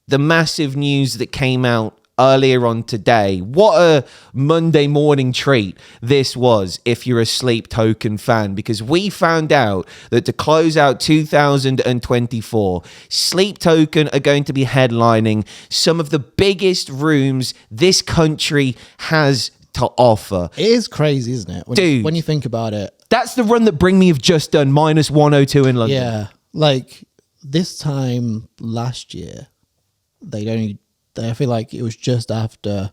the massive news that came out earlier on today. What a Monday morning treat this was if you're a Sleep Token fan, because we found out that to close out 2024, Sleep Token are going to be headlining some of the biggest rooms this country has to offer. It is crazy, isn't it? Dude, when you think about it. That's the run that Bring Me have just done, minus 102 in London. Yeah. Like this time last year, I feel like it was just after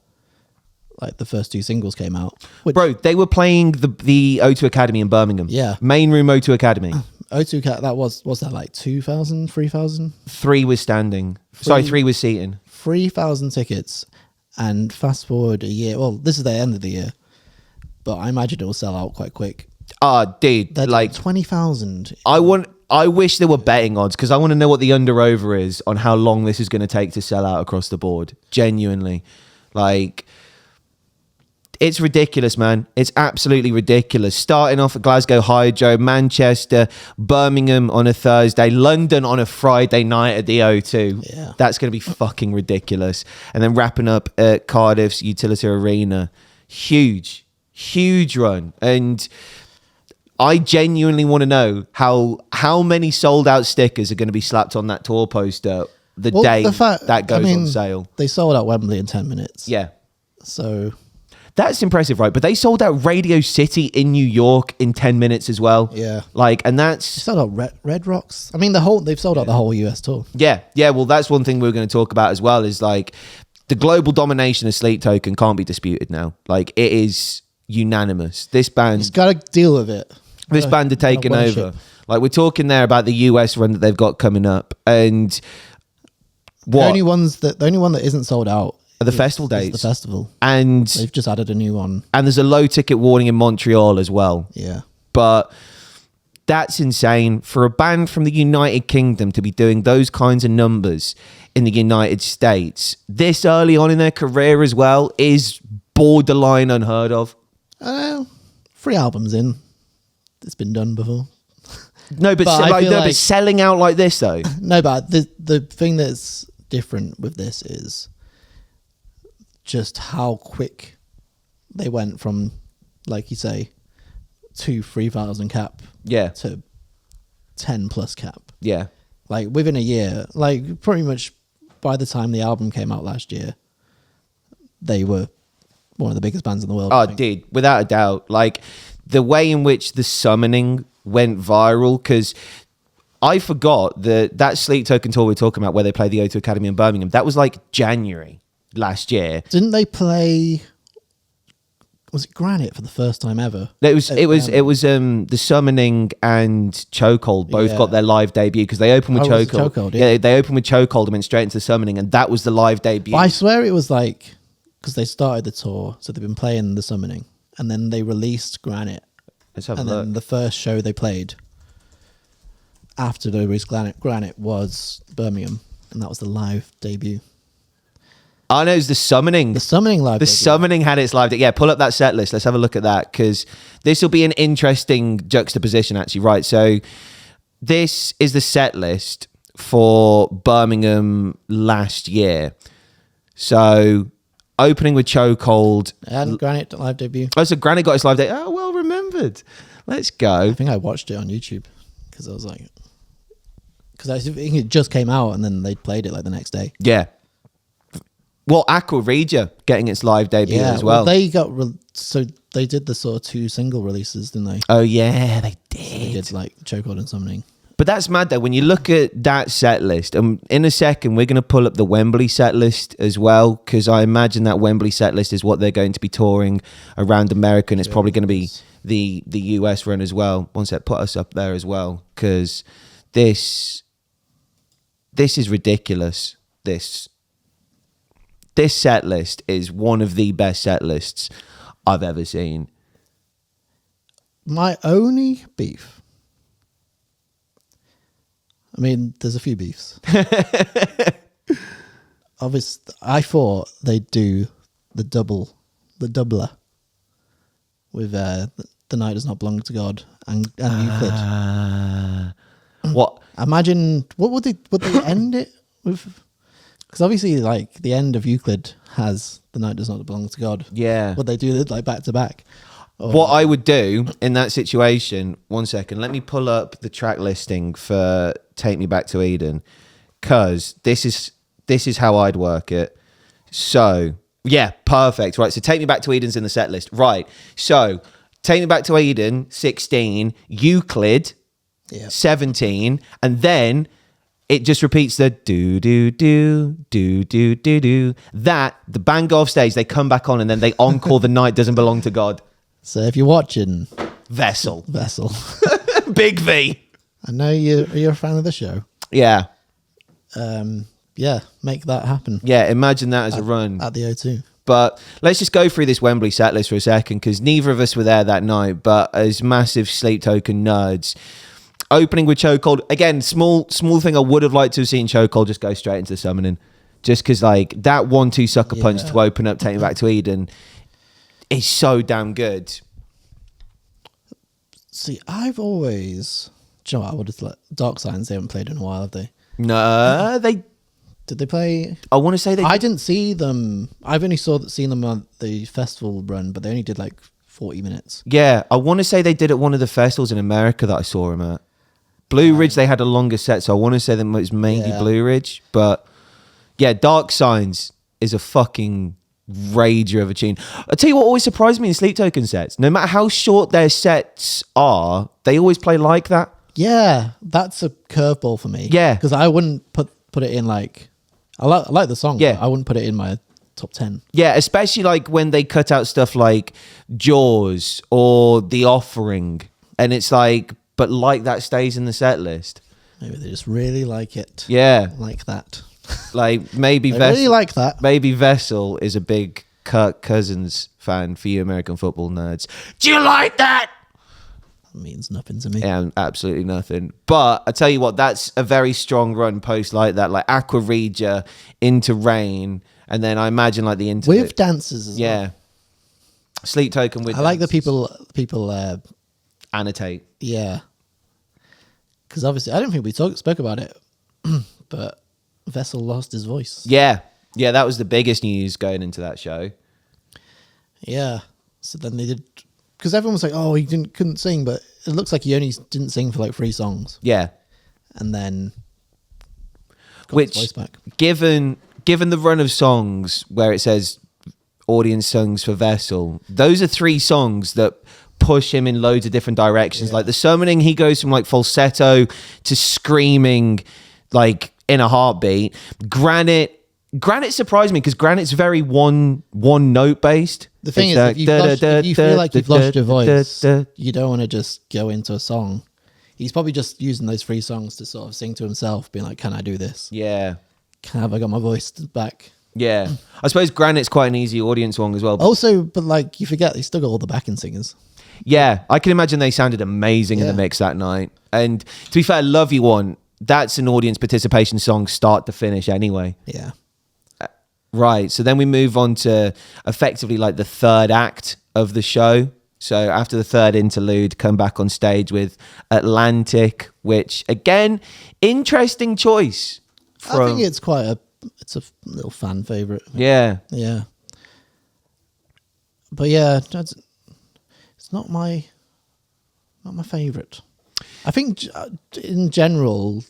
like the first two singles came out. Bro, they were playing the O2 Academy in Birmingham. Yeah. Main room O2 Academy. O2 that was that like 2,000, 3,000? 3 was standing. Sorry, 3 was seating. 3,000 tickets. And fast forward a year. Well, this is the end of the year. But I imagine it will sell out quite quick. Dude, They're like 20,000. I wish there were betting odds, because I want to know what the under-over is on how long this is going to take to sell out across the board. Genuinely. Like, it's ridiculous, man. It's absolutely ridiculous. Starting off at Glasgow Hydro, Manchester, Birmingham on a Thursday, London on a Friday night at the O2. Yeah. That's going to be fucking ridiculous. And then wrapping up at Cardiff's Utility Arena. Huge run. And I genuinely want to know how many sold out stickers are going to be slapped on that tour poster the day that goes on sale. They sold out Wembley in 10 minutes. Yeah. So that's impressive, right? But they sold out Radio City in New York in 10 minutes as well. Yeah. Like, and that's... They sold out Red Rocks. I mean, they've sold out the whole US tour. Yeah. Well, that's one thing we're going to talk about as well, is like the global domination of Sleep Token can't be disputed now. Like, it is unanimous. This band... It's got to deal with it. This band are taking over. Like, we're talking there about the US run that they've got coming up, and the only one that isn't sold out are the festival dates. The festival, and they've just added a new one. And there's a low ticket warning in Montreal as well. Yeah, but that's insane for a band from the United Kingdom to be doing those kinds of numbers in the United States this early on in their career as well is borderline unheard of. 3 albums in. It's been done before. No, but but selling out like this though. No, but the thing that's different with this is just how quick they went from, like you say, 3,000 cap, to 10 plus cap. Yeah, like within a year, like pretty much by the time the album came out last year, they were one of the biggest bands in the world. Oh, dude, without a doubt. Like, the way in which The Summoning went viral, because I forgot that Sleep Token tour we're talking about, where they played the O2 Academy in Birmingham, that was like January last year. Didn't they play? Was it Granite for the first time ever? It was The Summoning and Chokehold both got their live debut, because they opened with Chokehold. They opened with Chokehold and went straight into The Summoning, and that was the live debut. But I swear it was like, because they started the tour, so they've been playing The Summoning, and then they released Granite. Let's have and a look. then the first show they played after they released Granite was Birmingham, and that was the live debut. I know it's The Summoning. The Summoning live The debut. Summoning had its live debut. Yeah, pull up that set list. Let's have a look at that, because this will be an interesting juxtaposition, actually. Right, so this is the set list for Birmingham last year. So opening with Chokehold. And Granite live debut. Oh, so Granite got his live debut. Oh, well remembered. Let's go. I think I watched it on YouTube because I was like, because I think it just came out and then they played it like the next day. Yeah. Well, Aqua Regia getting its live debut as well. They got so they did the sort of 2 single releases, didn't they? Oh yeah, they did. So they did like Chokehold and Summoning. But that's mad though, when you look at that set list, and in a second we're going to pull up the Wembley set list as well, because I imagine that Wembley set list is what they're going to be touring around America, and it's probably going to be the US run as well. One sec, put us up there as well, because this is ridiculous. This set list is one of the best set lists I've ever seen. My only beef, I mean, there's a few beefs. Obviously, I thought they'd do the doubler with The Night Does Not Belong to God and Euclid. What? Imagine, what would they end it with? Because obviously, like, the end of Euclid has "The Night Does Not Belong to God." Yeah. But they do it like back to back. What I would do in that situation, one second, let me pull up the track listing for Take Me Back to Eden, because this is how I'd work it. So, yeah, perfect. Right, so Take Me Back to Eden's in the set list. Right, so Take Me Back to Eden, 16, Euclid, 17, and then it just repeats the do. That, the band go off stage, they come back on, and then they encore The Night Doesn't Belong to God. So if you're watching Vessel. Big V. I know you're a fan of the show. Yeah. Yeah, make that happen. Yeah, imagine that as a run. At the O2. But let's just go through this Wembley set list for a second, because neither of us were there that night, but as massive Sleep Token nerds, opening with Chokehold, again, small thing I would have liked to have seen Chokehold just go straight into the summoning, just because like that 1-2 sucker punch to open up Take Me Back to Eden is so damn good. See, I've always... Do you know what? I would have let Dark Signs, they haven't played in a while, have they? No, they... Did they play? I want to say they... I didn't see them. I've only seen them on the festival run, but they only did like 40 minutes. Yeah, I want to say they did at one of the festivals in America that I saw them at. Blue Ridge, they had a longer set, so I want to say that it was mainly Blue Ridge. But yeah, Dark Signs is a fucking rager of a tune. I'll tell you what always surprised me in Sleep Token sets. No matter how short their sets are, they always play like that. Yeah, that's a curveball for me. Yeah. Because I wouldn't put it in like... I like the song, but I wouldn't put it in my top 10. Yeah, especially like when they cut out stuff like Jaws or The Offering. And it's like, but like that stays in the set list. Maybe they just really like it. Yeah. Like that. Like maybe really like that. Maybe Vessel is a big Kirk Cousins fan for you American football nerds. Do you like that? Means nothing to me. Yeah, absolutely nothing. But I tell you what, that's a very strong run post like that, like Aqua Regia into Rain, and then I imagine like the interlude with dancers as well. Sleep Token with. I like the people annotate. Yeah, because obviously I don't think we spoke about it, but Vessel lost his voice. Yeah, that was the biggest news going into that show. Yeah, so then they did. Because everyone was like, "Oh, he couldn't sing," but it looks like he only didn't sing for like 3 songs. Yeah, and then got which, his voice back. given the run of songs where it says audience songs for Vessel, those are 3 songs that push him in loads of different directions. Like the summoning, he goes from like falsetto to screaming, like in a heartbeat. Granite surprised me because Granite's very one note based. The thing is, if you feel like you've lost your voice, you don't want to just go into a song. He's probably just using those 3 songs to sort of sing to himself, being like, "Can I do this? Yeah. Have I got my voice back?" Yeah. I suppose Granite's quite an easy audience song as well. Also, but like you forget, he's still got all the backing singers. Yeah, I can imagine they sounded amazing in the mix that night. And to be fair, Love You One, that's an audience participation song start to finish anyway. Yeah. Right, so then we move on to effectively like the third act of the show. So after the third interlude, come back on stage with Atlantic, which again, interesting choice. I think it's a little fan favorite. Yeah. Yeah. But yeah, it's not my favorite. I think in general,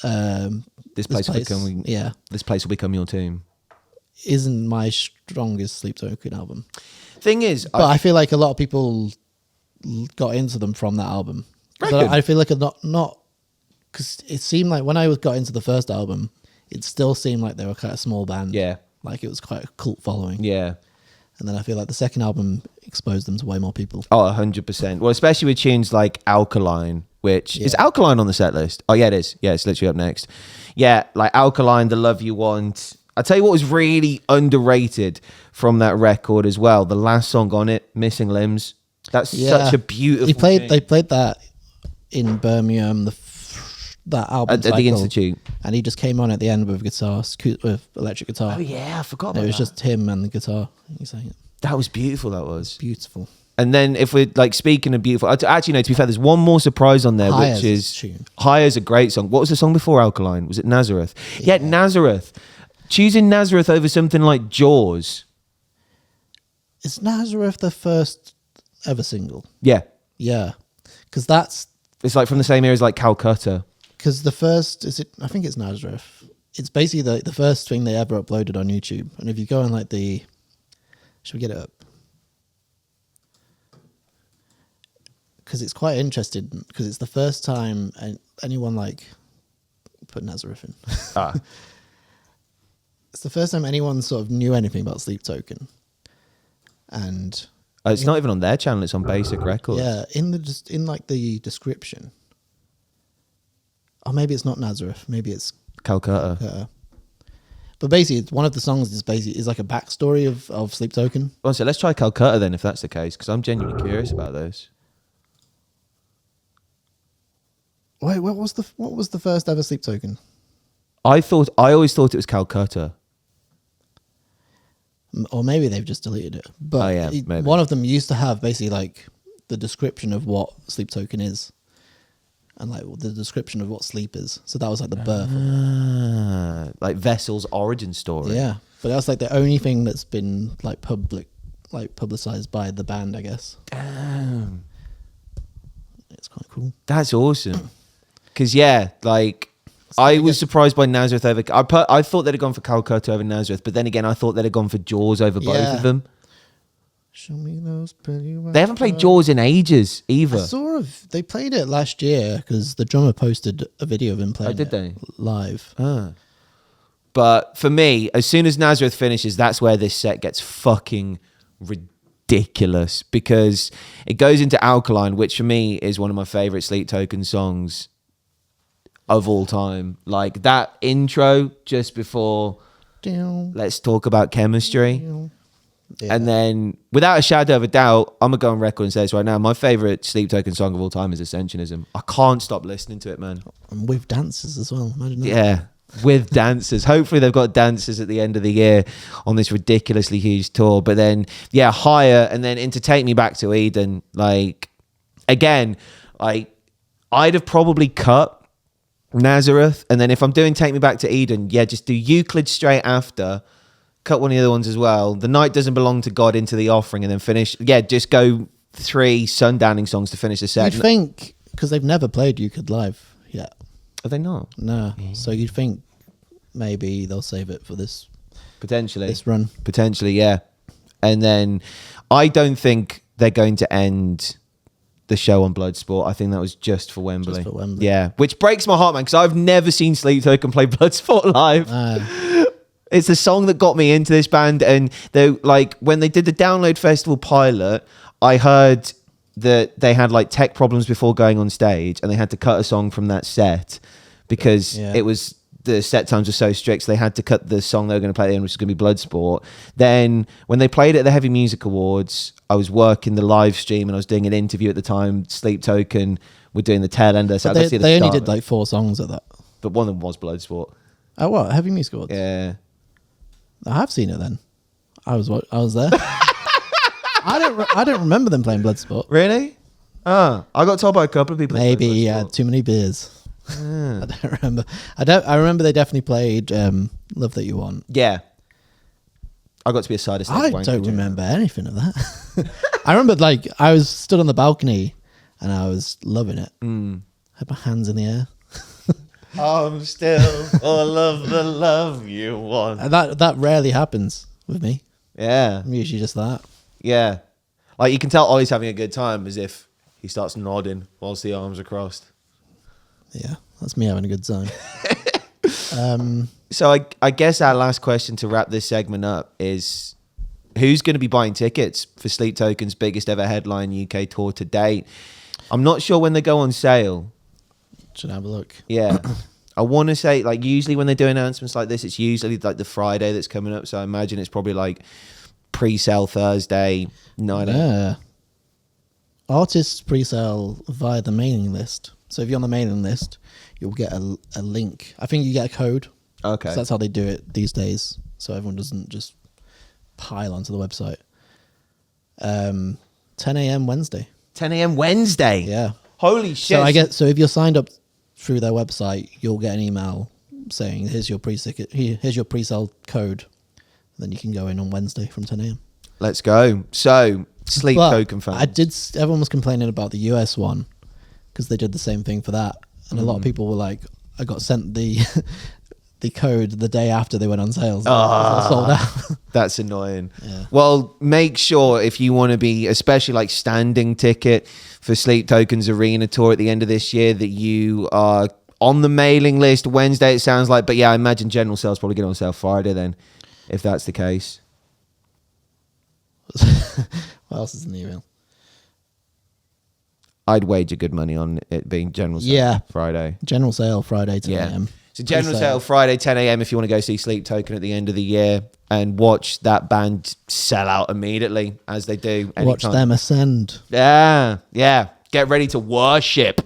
this place will become your tomb. Isn't my strongest Sleep Token album. Thing is, but I feel like a lot of people got into them from that album. So I feel like not because it seemed like when I got into the first album, it still seemed like they were quite a small band. Yeah, like it was quite a cult following. Yeah, and then I feel like the second album exposed them to way more people. Oh, 100%. Well, especially with tunes like Alkaline, which is Alkaline on the set list. Oh yeah, it is. Yeah, it's literally up next. Yeah, like Alkaline, The Love You Want. I'll tell you what was really underrated from that record as well. The last song on it, Missing Limbs. That's such a beautiful tune. They played that in Birmingham, that album at the Institute. And he just came on at the end with with electric guitar. Oh yeah, I forgot about that. It was just him and the guitar. He sang it. That was beautiful, that was. Beautiful. And then if we're like speaking of beautiful, actually no, to be fair, there's one more surprise on there, which is Hire's a great song. What was the song before Alkaline? Was it Nazareth? Yeah, Nazareth. choosing Nazareth over something like Jaws. Is Nazareth the first ever single? Yeah. Yeah, because that's It's like from the same era as like Calcutta. because the first I think it's Nazareth. It's basically the first thing they ever uploaded on YouTube. And if you go on like should we get it up? Because it's quite interesting. Because it's the first time anyone like put Nazareth in. It's the first time anyone sort of knew anything about Sleep Token. And It's not even on their channel. It's on Basic Records. yeah, in the description. Or maybe it's not Nazareth. Maybe it's Calcutta. But basically, one of the songs is like a backstory of Sleep Token. Well, so let's try Calcutta then, if that's the case, because I'm genuinely curious about those. Wait, what was the first ever Sleep Token? I always thought it was Calcutta. Or maybe they've just deleted it. But maybe. One of them used to have basically like the description of what Sleep Token is. And like the description of what sleep is. So that was like the birth of it. Like Vessel's origin story. Yeah. But that's like the only thing that's been like publicized by the band, I guess. Damn. It's quite cool. That's awesome. Because, I was surprised by Nazareth over... I thought they'd have gone for Calcutta over Nazareth, but then again, I thought they'd have gone for Jaws over both of them. Show me those pretty white They haven't played Jaws in ages, either. They played it last year because the drummer posted a video of him playing did they? live. But for me, as soon as Nazareth finishes, that's where this set gets fucking ridiculous, because it goes into Alkaline, which for me is one of my favourite Sleep Token songs of all time. Like that intro just before Let's Talk About Chemistry. Yeah. And then, without a shadow of a doubt, I'm going to go on record and say this right now, my favourite Sleep Token song of all time is Ascensionism. I can't stop listening to it, man. And with dancers as well. Imagine that. Yeah, with dancers. Hopefully they've got dancers at the end of the year on this ridiculously huge tour. But then, Higher, and then into Take Me Back to Eden. Like, again, I'd have probably cut Nazareth. And then if I'm doing Take Me Back to Eden, just do Euclid straight after. Cut one of the other ones as well. The Night Doesn't Belong to God, Into the Offering, and then finish. Just go 3 sundowning songs to finish the set. You'd think, because they've never played Euclid live yet. Are they not? No. So you'd think maybe they'll save it for this. Potentially. This run. Potentially, yeah. And then I don't think they're going to end the show on Bloodsport. I think that was just for Wembley. Just for Wembley. Yeah. Which breaks my heart, man, because I've never seen Sleep Token play Bloodsport live. It's the song that got me into this band. And when they did the Download Festival pilot, I heard that they had like tech problems before going on stage, and they had to cut a song from that set because it was, the set times were so strict, so they had to cut the song they were going to play in, which was going to be Bloodsport. Then when they played it at the Heavy Music Awards, I was working the live stream and I was doing an interview at the time. Sleep Token were doing the tail ender. So they only did like 4 songs at that. But one of them was Bloodsport. Oh, what? Heavy Music Awards? Yeah. I have seen it then. I was there. I don't remember them playing Bloodsport. Really? I got told by a couple of people. Maybe he had too many beers. I don't remember. I remember they definitely played Love That You Want. Yeah. I got to be a side of I don't remember anything of that. I remember I was stood on the balcony and I was loving it. Had my hands in the air. I'm still all of the love you want. And that rarely happens with me. Yeah. I'm usually just that. Yeah. Like you can tell Ollie's having a good time as if he starts nodding whilst the arms are crossed. Yeah, that's me having a good time. So I guess our last question to wrap this segment up is, who's going to be buying tickets for Sleep Token's biggest ever headline UK tour to date? I'm not sure when they go on sale. Should have a look. Yeah. I want to say, usually when they do announcements like this, it's usually the Friday that's coming up. So I imagine it's probably pre-sale Thursday night. Yeah. Artists pre-sale via the mailing list. So if you're on the mailing list, you'll get a link. I think you get a code. Okay. So that's how they do it these days. So everyone doesn't just pile onto the website. 10 a.m. Wednesday. 10 a.m. Wednesday? Yeah. Holy shit. So if you're signed up through their website, you'll get an email saying, "Here's your here's your pre-sale code." Then you can go in on Wednesday from 10 a.m. Let's go. So, Sleep Token fans. Everyone was complaining about the US one because they did the same thing for that, and a lot of people were like, "I got sent the the code the day after they went on sale. So sold out." That's annoying. Yeah. Well, make sure if you want to be, especially like standing ticket for Sleep Token's arena tour at the end of this year, that you are on the mailing list Wednesday, it sounds like. But yeah, I imagine general sales probably get on sale Friday then, if that's the case. What else is in the email? I'd wager good money on it being general sale Friday. General sale Friday 10 a.m. So general sale Friday 10 a.m. if you want to go see Sleep Token at the end of the year and watch that band sell out immediately as they do. Watch them ascend. Yeah. Get ready to worship.